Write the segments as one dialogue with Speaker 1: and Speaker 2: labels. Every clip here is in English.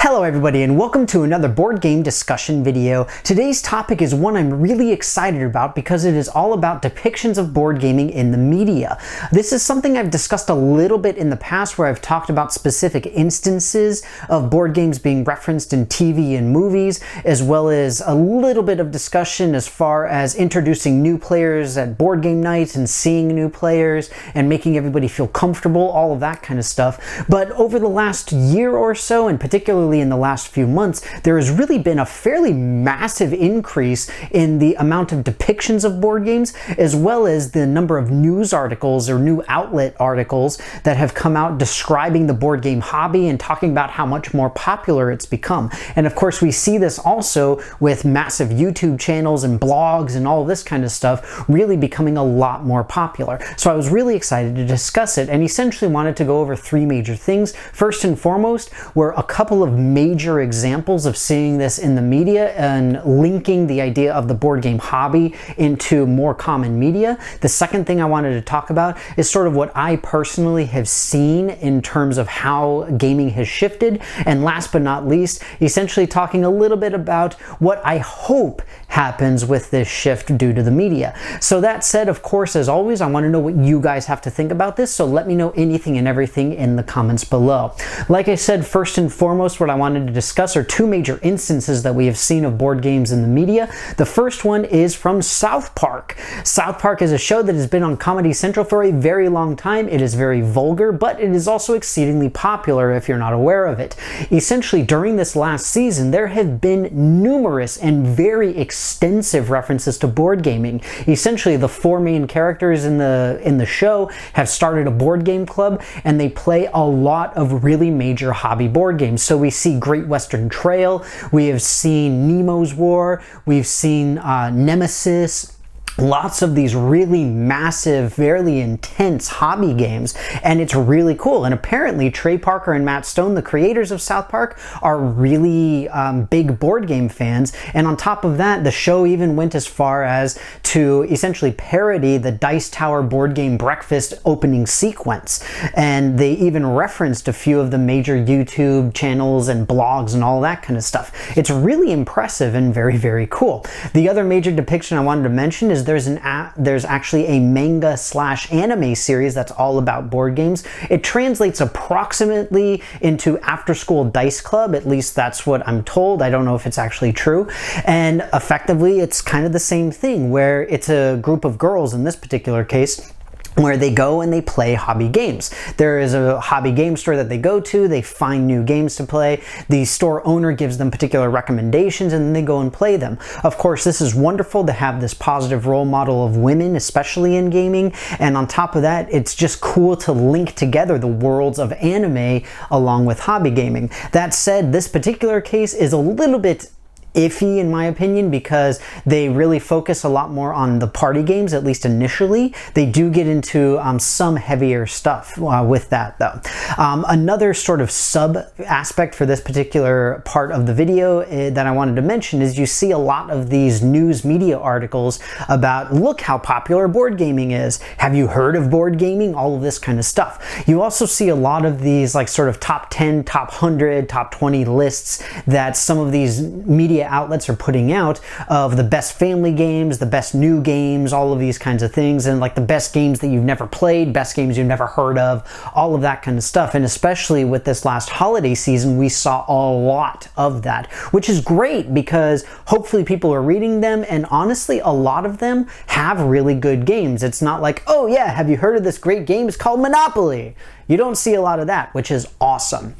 Speaker 1: Hello everybody and welcome to another board game discussion video. Today's topic is one I'm really excited about because it is all about depictions of board gaming in the media. This is something I've discussed a little bit in the past where I've talked about specific instances of board games being referenced in TV and movies, as well as a little bit of discussion as far as introducing new players at board game nights and seeing new players and making everybody feel comfortable, all of that kind of stuff. But over the last year or so, and particularly in the last few months, there has really been a fairly massive increase in the amount of depictions of board games, as well as the number of news articles or new outlet articles that have come out describing the board game hobby and talking about how much more popular it's become. And of course, we see this also with massive YouTube channels and blogs and all of this kind of stuff really becoming a lot more popular. So I was really excited to discuss it and essentially wanted to go over three major things. First and foremost were a couple of major examples of seeing this in the media and linking the idea of the board game hobby into more common media. The second thing I wanted to talk about is sort of what I personally have seen in terms of how gaming has shifted. And last but not least, essentially talking a little bit about what I hope happens with this shift due to the media. So that said, of course, as always, I want to know what you guys have to think about this. So let me know anything and everything in the comments below. Like I said, first and foremost, what I wanted to discuss are two major instances that we have seen of board games in the media. The first one is from South Park. South Park is a show that has been on Comedy Central for a very long time. It is very vulgar, but it is also exceedingly popular if you're not aware of it. Essentially, during this last season, there have been numerous and very extensive references to board gaming. Essentially, the four main characters in the show have started a board game club, and they play a lot of really major hobby board games. So we see Great Western Trail, we have seen Nemo's War, we've seen Nemesis, lots of these really massive, fairly intense hobby games, and it's really cool. And apparently Trey Parker and Matt Stone, the creators of South Park, are really big board game fans. And on top of that, the show even went as far as to essentially parody the Dice Tower board game breakfast opening sequence. And they even referenced a few of the major YouTube channels and blogs and all that kind of stuff. It's really impressive and very, very cool. The other major depiction I wanted to mention is there's actually a manga / anime series that's all about board games. It translates approximately into After School Dice Club, at least that's what I'm told. I don't know if it's actually true. And effectively, it's kind of the same thing, where it's a group of girls in this particular case, where they go and they play hobby games. There is a hobby game store that they go to, they find new games to play, the store owner gives them particular recommendations, and then they go and play them. Of course, this is wonderful to have this positive role model of women, especially in gaming, and on top of that, it's just cool to link together the worlds of anime along with hobby gaming. That said, this particular case is a little bit iffy in my opinion, because they really focus a lot more on the party games, at least initially. They do get into some heavier stuff with that though. Another sort of sub aspect for this particular part of the video that I wanted to mention is you see a lot of these news media articles about, look how popular board gaming is. Have you heard of board gaming? All of this kind of stuff. You also see a lot of these like sort of top 10, top 100, top 20 lists that some of these media outlets are putting out of the best family games, the best new games, all of these kinds of things, and like the best games that you've never played, best games you've never heard of, all of that kind of stuff. And especially with this last holiday season, we saw a lot of that, which is great because hopefully people are reading them, and honestly, a lot of them have really good games. It's not like, oh yeah, have you heard of this great game? It's called Monopoly. You don't see a lot of that, which is awesome.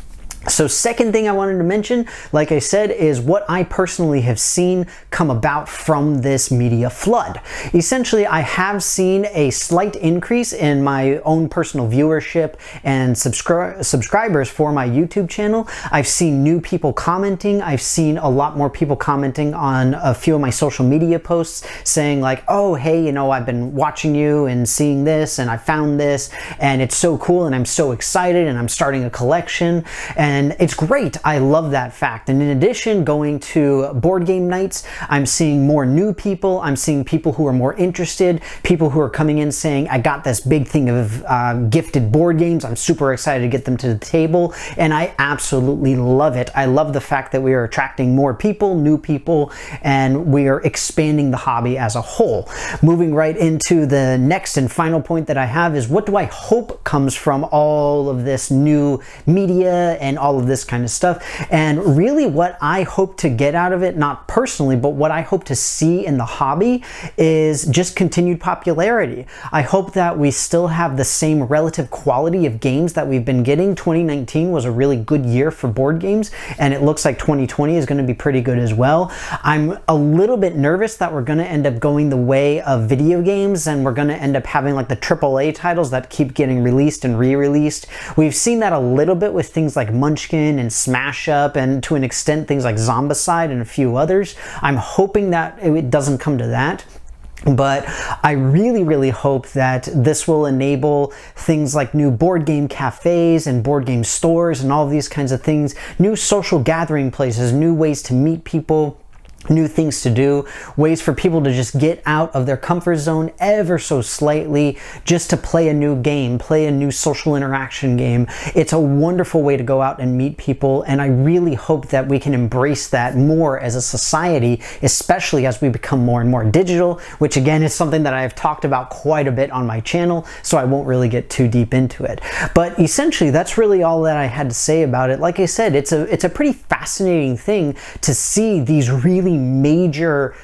Speaker 1: So second thing I wanted to mention, like I said, is what I personally have seen come about from this media flood. Essentially, I have seen a slight increase in my own personal viewership and subscribers for my YouTube channel. I've seen new people commenting. I've seen a lot more people commenting on a few of my social media posts saying like, oh, hey, you know, I've been watching you and seeing this and I found this and it's so cool and I'm so excited and I'm starting a collection. And And it's great. I love that fact. And in addition, going to board game nights, I'm seeing more new people. I'm seeing people who are more interested, people who are coming in saying, I got this big thing of gifted board games. I'm super excited to get them to the table. And I absolutely love it. I love the fact that we are attracting more people, new people, and we are expanding the hobby as a whole. Moving right into the next and final point that I have is, what do I hope comes from all of this new media and all of this kind of stuff? And really what I hope to get out of it, not personally, but what I hope to see in the hobby is just continued popularity. I hope that we still have the same relative quality of games that we've been getting. 2019 was a really good year for board games, and it looks like 2020 is going to be pretty good as well. I'm a little bit nervous that we're going to end up going the way of video games, and we're going to end up having like the AAA titles that keep getting released and re-released. We've seen that a little bit with things like Munchkin and Smash Up, and to an extent things like Zombicide and a few others. I'm hoping that it doesn't come to that. But I really hope that this will enable things like new board game cafes and board game stores and all of these kinds of things, new social gathering places, new ways to meet people, new things to do, ways for people to just get out of their comfort zone ever so slightly, just to play a new game, play a new social interaction game. It's a wonderful way to go out and meet people, and I really hope that we can embrace that more as a society, especially as we become more and more digital, which again is something that I've talked about quite a bit on my channel, so I won't really get too deep into it. But essentially, that's really all that I had to say about it. Like I said, it's a pretty fascinating thing to see these really major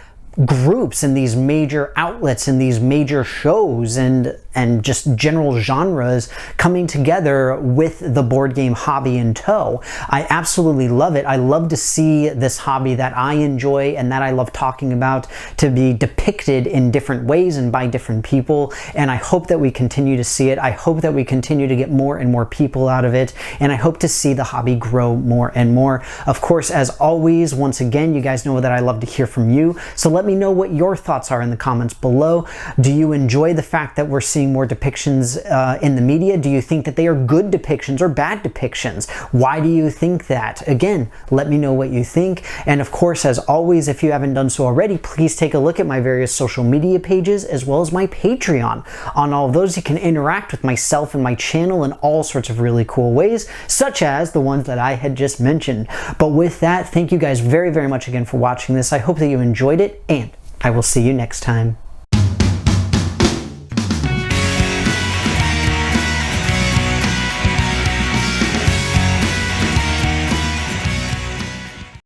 Speaker 1: groups and these major outlets and these major shows and just general genres coming together with the board game hobby in tow. I absolutely love it. I love to see this hobby that I enjoy and that I love talking about to be depicted in different ways and by different people, and I hope that we continue to see it. I hope that we continue to get more and more people out of it, and I hope to see the hobby grow more and more. Of course, as always, once again, you guys know that I love to hear from you, so let me know what your thoughts are in the comments below. Do you enjoy the fact that we're seeing more depictions in the media? Do you think that they are good depictions or bad depictions? Why do you think that? Again, let me know what you think. And of course, as always, if you haven't done so already, please take a look at my various social media pages as well as my Patreon. On all of those, you can interact with myself and my channel in all sorts of really cool ways, such as the ones that I had just mentioned. But with that, thank you guys very much again for watching this. I hope that you enjoyed it, and I will see you next time.